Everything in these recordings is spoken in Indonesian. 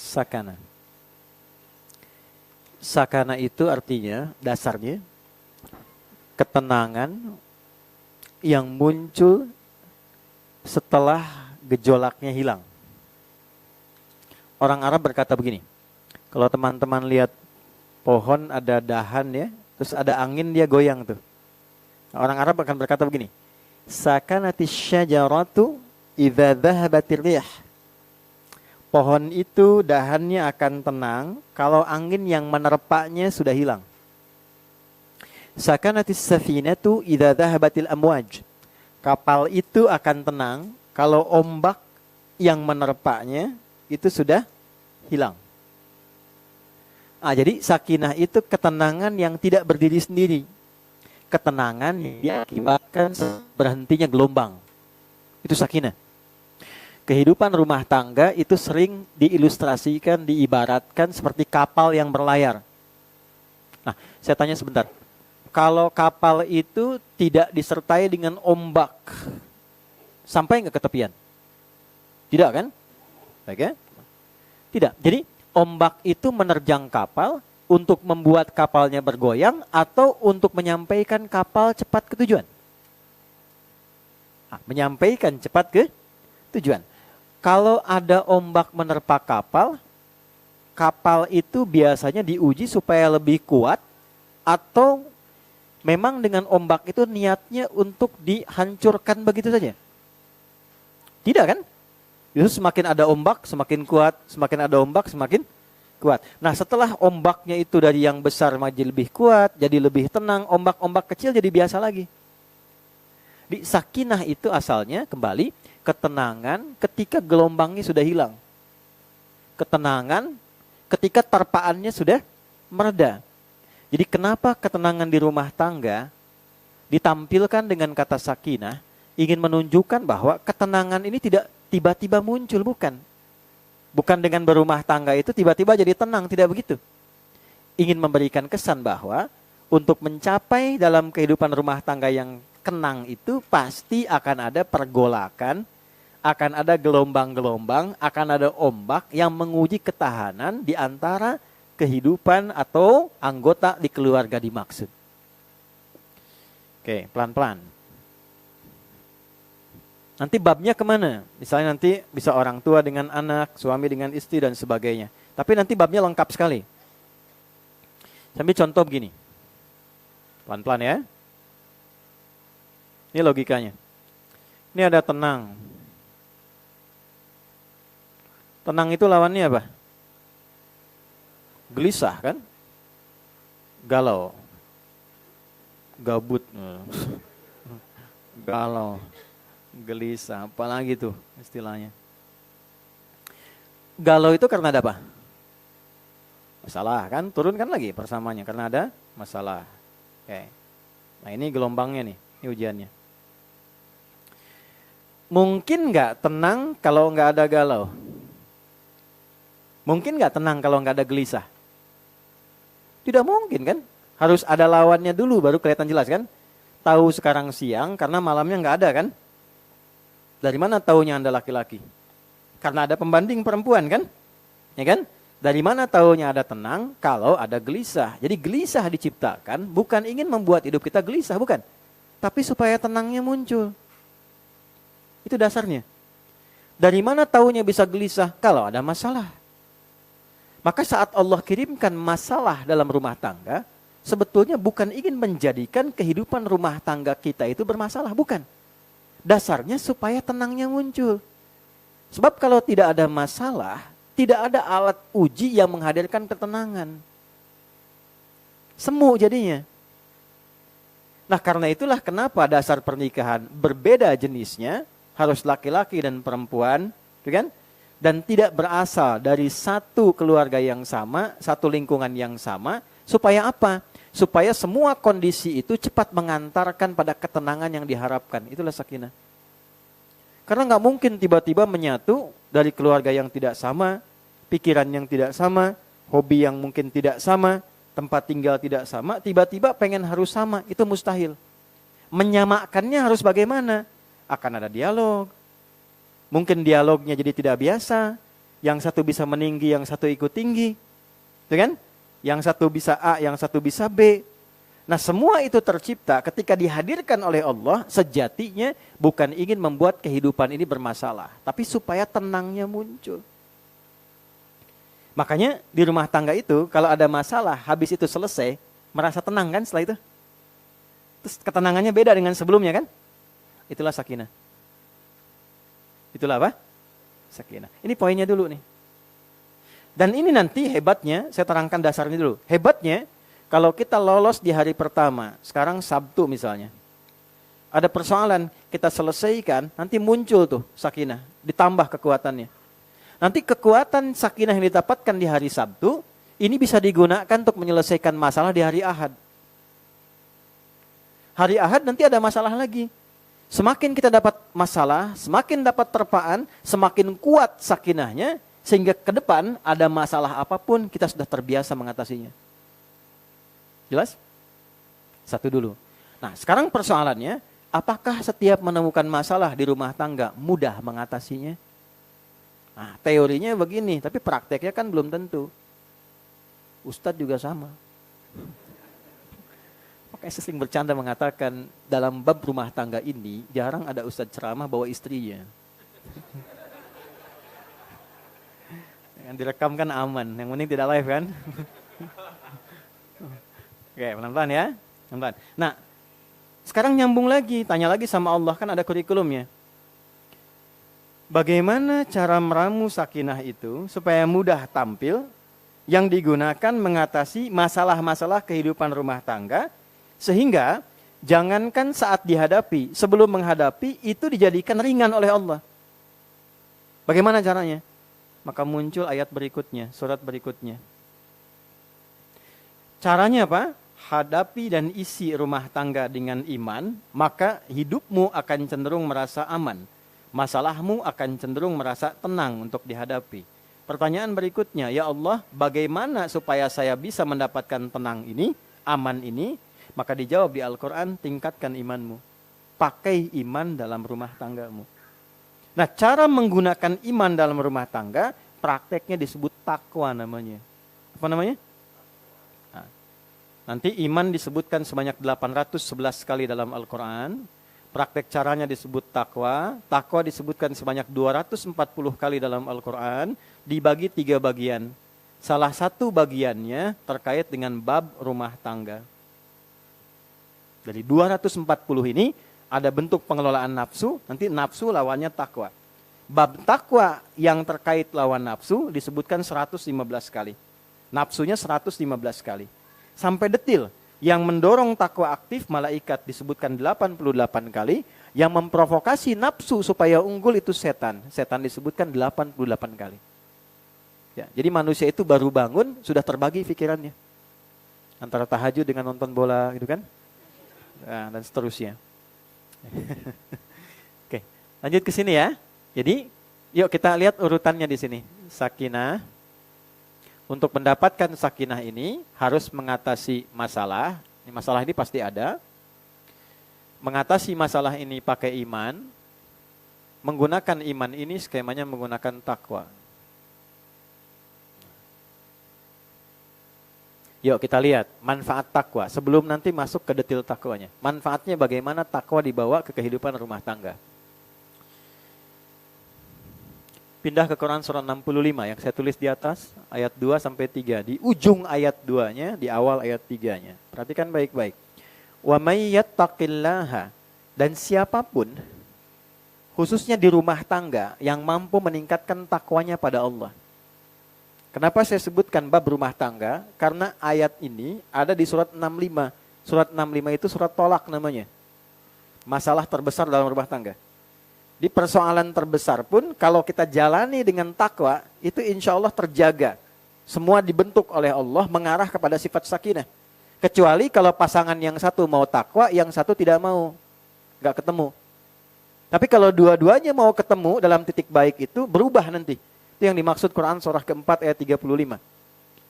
sakana. Sakana itu artinya, dasarnya, ketenangan yang muncul setelah gejolaknya hilang. Orang Arab berkata begini, kalau teman-teman lihat pohon ada dahan ya, terus ada angin dia goyang tuh. Orang Arab akan berkata begini, sakanatis syajaratu idza dhahabatir rih. Pohon itu dahannya akan tenang kalau angin yang menerpanya sudah hilang. Sakanatis safinatu idza dhahabatil amwaj. Kapal itu akan tenang kalau ombak yang menerpanya itu sudah hilang. Jadi sakinah itu ketenangan yang tidak berdiri sendiri. Ketenangan yang diakibatkan berhentinya gelombang. Itu sakinah. Kehidupan rumah tangga itu sering diilustrasikan, diibaratkan seperti kapal yang berlayar. Nah, saya tanya sebentar. Kalau kapal itu tidak disertai dengan ombak, sampai nggak ke tepian? Tidak kan? Oke? Tidak. Jadi ombak itu menerjang kapal untuk membuat kapalnya bergoyang atau untuk menyampaikan kapal cepat ke tujuan? Menyampaikan cepat ke tujuan. Kalau ada ombak menerpa kapal, kapal itu biasanya diuji supaya lebih kuat atau memang dengan ombak itu niatnya untuk dihancurkan begitu saja? Tidak kan? Justru semakin ada ombak, semakin kuat, semakin ada ombak, semakin kuat. Nah, setelah ombaknya itu dari yang besar menjadi lebih kuat, jadi lebih tenang, ombak-ombak kecil jadi biasa lagi. Di sakinah itu asalnya kembali ketenangan ketika gelombangnya sudah hilang. Ketenangan ketika terpaannya sudah mereda. Jadi kenapa ketenangan di rumah tangga ditampilkan dengan kata sakinah, ingin menunjukkan bahwa ketenangan ini tidak tiba-tiba muncul, bukan. Bukan dengan berumah tangga itu tiba-tiba jadi tenang, tidak begitu. Ingin memberikan kesan bahwa untuk mencapai dalam kehidupan rumah tangga yang tenang itu pasti akan ada pergolakan, akan ada gelombang-gelombang, akan ada ombak yang menguji ketahanan di antara kehidupan atau anggota di keluarga dimaksud. Oke, pelan-pelan. Nanti babnya kemana? Misalnya nanti bisa orang tua dengan anak, suami dengan istri dan sebagainya. Tapi nanti babnya lengkap sekali. Sambil contoh begini. Pelan-pelan ya. Ini logikanya. Ini ada tenang. Tenang itu lawannya apa? Gelisah kan? Galau. Gabut. Galau. Gelisah. Apalagi tuh istilahnya. Galau itu karena ada apa? Masalah kan? Turun kan lagi persamanya karena ada masalah. Oke. Nah ini gelombangnya nih. Ini ujiannya. Mungkin nggak tenang kalau nggak ada galau? Mungkin nggak tenang kalau nggak ada gelisah? Tidak mungkin kan? Harus ada lawannya dulu baru kelihatan jelas kan? Tahu sekarang siang karena malamnya nggak ada kan? Dari mana taunya Anda laki-laki? Karena ada pembanding perempuan kan? Ya kan? Dari mana taunya ada tenang kalau ada gelisah? Jadi gelisah diciptakan bukan ingin membuat hidup kita gelisah, bukan. Tapi supaya tenangnya muncul. Itu dasarnya. Dari mana taunya bisa gelisah? Kalau ada masalah. Maka saat Allah kirimkan masalah dalam rumah tangga, sebetulnya bukan ingin menjadikan kehidupan rumah tangga kita itu bermasalah, bukan. Dasarnya supaya tenangnya muncul. Sebab kalau tidak ada masalah, tidak ada alat uji yang menghadirkan ketenangan. Semu jadinya. Nah karena itulah kenapa dasar pernikahan berbeda jenisnya, harus laki-laki dan perempuan, kan? Dan tidak berasal dari satu keluarga yang sama, satu lingkungan yang sama, supaya apa? Supaya semua kondisi itu cepat mengantarkan pada ketenangan yang diharapkan. Itulah sakinah. Karena nggak mungkin tiba-tiba menyatu dari keluarga yang tidak sama, pikiran yang tidak sama, hobi yang mungkin tidak sama, tempat tinggal tidak sama, tiba-tiba pengen harus sama, itu mustahil. Menyamakannya harus bagaimana? Akan ada dialog. Mungkin dialognya jadi tidak biasa. Yang satu bisa meninggi, yang satu ikut tinggi. Gitu kan? Yang satu bisa A, yang satu bisa B. Nah, semua itu tercipta ketika dihadirkan oleh Allah, sejatinya bukan ingin membuat kehidupan ini bermasalah, tapi supaya tenangnya muncul. Makanya di rumah tangga itu, kalau ada masalah, habis itu selesai, merasa tenang kan setelah itu? Terus ketenangannya beda dengan sebelumnya kan? Itulah sakinah. Itulah apa? Sakinah. Ini poinnya dulu nih. Dan ini nanti hebatnya, saya terangkan dasarnya dulu. Hebatnya, kalau kita lolos di hari pertama, sekarang Sabtu misalnya. Ada persoalan, kita selesaikan, nanti muncul tuh sakinah, ditambah kekuatannya. Nanti kekuatan sakinah yang didapatkan di hari Sabtu, ini bisa digunakan untuk menyelesaikan masalah di hari Ahad. Hari Ahad nanti ada masalah lagi. Semakin kita dapat masalah, semakin dapat terpaan, semakin kuat sakinahnya, sehingga ke depan ada masalah apapun kita sudah terbiasa mengatasinya. Jelas? Satu dulu. Nah, sekarang persoalannya, apakah setiap menemukan masalah di rumah tangga mudah mengatasinya? Nah, teorinya begini, tapi prakteknya kan belum tentu. Ustadz juga sama. Makanya saya sering bercanda mengatakan, dalam bab rumah tangga ini, jarang ada ustadz ceramah bawa istrinya. Yang direkam kan aman, yang penting tidak live kan. Oke, pelan-pelan ya. Pelan-pelan. Nah, sekarang nyambung lagi, tanya lagi sama Allah, kan ada kurikulumnya. Bagaimana cara meramu sakinah itu supaya mudah tampil yang digunakan mengatasi masalah-masalah kehidupan rumah tangga, sehingga jangankan saat dihadapi, sebelum menghadapi itu dijadikan ringan oleh Allah. Bagaimana caranya? Maka muncul ayat berikutnya, surat berikutnya. Caranya apa? Hadapi dan isi rumah tangga dengan iman, maka hidupmu akan cenderung merasa aman. Masalahmu akan cenderung merasa tenang untuk dihadapi. Pertanyaan berikutnya, ya Allah, bagaimana supaya saya bisa mendapatkan tenang ini, aman ini? Maka dijawab di Al-Quran, tingkatkan imanmu. Pakai iman dalam rumah tanggamu. Nah, cara menggunakan iman dalam rumah tangga, prakteknya disebut takwa namanya. Apa namanya? Nah, nanti iman disebutkan sebanyak 811 kali dalam Al-Quran. Praktek caranya disebut takwa. Takwa disebutkan sebanyak 240 kali dalam Al-Quran. Dibagi 3 bagian. Salah satu bagiannya terkait dengan bab rumah tangga. Dari 240 ini, ada bentuk pengelolaan nafsu, nanti nafsu lawannya takwa. Bab takwa yang terkait lawan nafsu disebutkan 115 kali. Nafsunya 115 kali. Sampai detil, yang mendorong takwa aktif malaikat disebutkan 88 kali. Yang memprovokasi nafsu supaya unggul itu setan. Setan disebutkan 88 kali. Ya, jadi manusia itu baru bangun, sudah terbagi pikirannya. Antara tahajud dengan nonton bola gitu kan. Nah, dan seterusnya. Oke, lanjut ke sini ya. Jadi, yuk kita lihat urutannya di sini. Sakinah. Untuk mendapatkan sakinah ini harus mengatasi masalah. Masalah ini pasti ada. Mengatasi masalah ini pakai iman. Menggunakan iman ini skemanya menggunakan takwa. Yuk kita lihat manfaat takwa. Sebelum nanti masuk ke detail takwanya. Manfaatnya bagaimana takwa dibawa ke kehidupan rumah tangga. Pindah ke Quran surah 65 yang saya tulis di atas. Ayat 2-3. Di ujung ayat 2-nya, di awal ayat 3-nya. Perhatikan baik-baik. Wa may yattaqillaha. Dan siapapun, khususnya di rumah tangga, yang mampu meningkatkan takwanya pada Allah. Kenapa saya sebutkan bab rumah tangga? Karena ayat ini ada di surat 65. Surat 65 itu surat tolak namanya. Masalah terbesar dalam rumah tangga. Di persoalan terbesar pun, kalau kita jalani dengan takwa, itu insya Allah terjaga. Semua dibentuk oleh Allah mengarah kepada sifat sakinah. Kecuali kalau pasangan yang satu mau takwa, yang satu tidak mau. Nggak ketemu. Tapi kalau dua-duanya mau ketemu dalam titik baik itu, berubah nanti. Itu yang dimaksud Quran surah keempat ayat 35.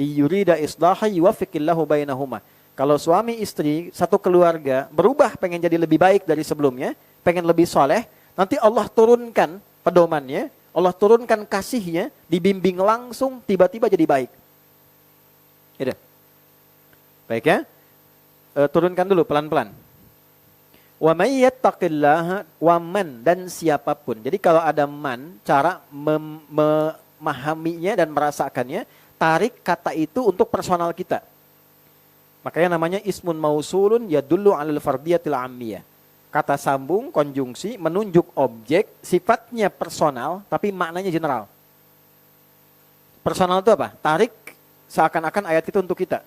Iyurida islaha yuwafiqillahu bainahuma. Kalau suami istri, satu keluarga, berubah pengen jadi lebih baik dari sebelumnya, pengen lebih soleh, nanti Allah turunkan pedomannya Allah turunkan kasihnya, dibimbing langsung, tiba-tiba jadi baik. Gitu. Baik ya. Turunkan dulu pelan-pelan. Wa may yattaqillaha wa man, dan siapapun. Jadi kalau ada man, cara memahaminya dan merasakannya, tarik kata itu untuk personal kita. Makanya namanya ismun mausulun yadullu 'alal fardiyatil 'ammiyah. Kata sambung, konjungsi, menunjuk objek, sifatnya personal, tapi maknanya general. Personal itu apa? Tarik seakan-akan ayat itu untuk kita.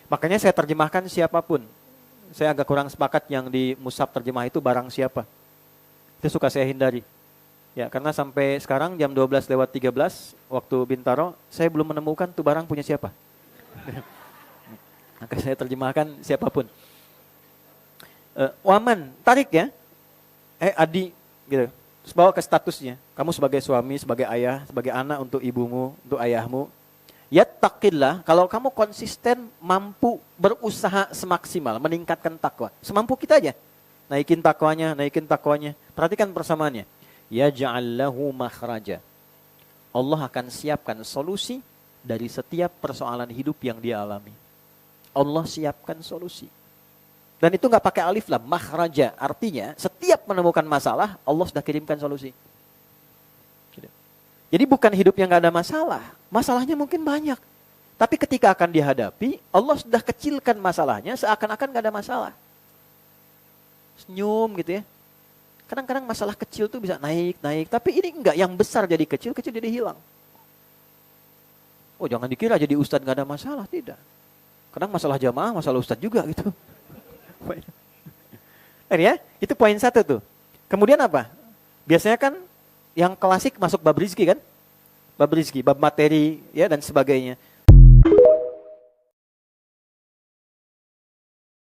Makanya saya terjemahkan siapapun. Saya agak kurang sepakat yang di mushaf terjemah itu barang siapa. Itu suka saya hindari. Ya, karena sampai sekarang jam 12:13 waktu Bintaro, saya belum menemukan tuh barang punya siapa. Maka saya terjemahkan siapapun. Waman, tarik ya. Adi, gitu. Terus bawa ke statusnya. Kamu sebagai suami, sebagai ayah, sebagai anak untuk ibumu, untuk ayahmu. Yattaqillah, kalau kamu konsisten mampu berusaha semaksimal meningkatkan takwa. Semampu kita aja. Naikin takwanya. Perhatikan persamaannya. Yaj'al lahu makhraja. Allah akan siapkan solusi dari setiap persoalan hidup yang dia alami. Allah siapkan solusi. Dan itu nggak pakai alif lam, makhraja. Artinya setiap menemukan masalah, Allah sudah kirimkan solusi. Jadi bukan hidup yang nggak ada masalah. Masalahnya mungkin banyak. Tapi ketika akan dihadapi, Allah sudah kecilkan masalahnya seakan-akan nggak ada masalah. Senyum gitu ya. Kadang-kadang masalah kecil tuh bisa naik. Tapi ini enggak, yang besar jadi kecil jadi hilang. Oh jangan dikira jadi ustadz nggak ada masalah, tidak. Kadang masalah jamaah, masalah ustadz juga gitu. Ya, itu poin satu tuh. Kemudian apa? Biasanya kan yang klasik masuk bab rizki kan? Bab rizki, bab materi ya dan sebagainya.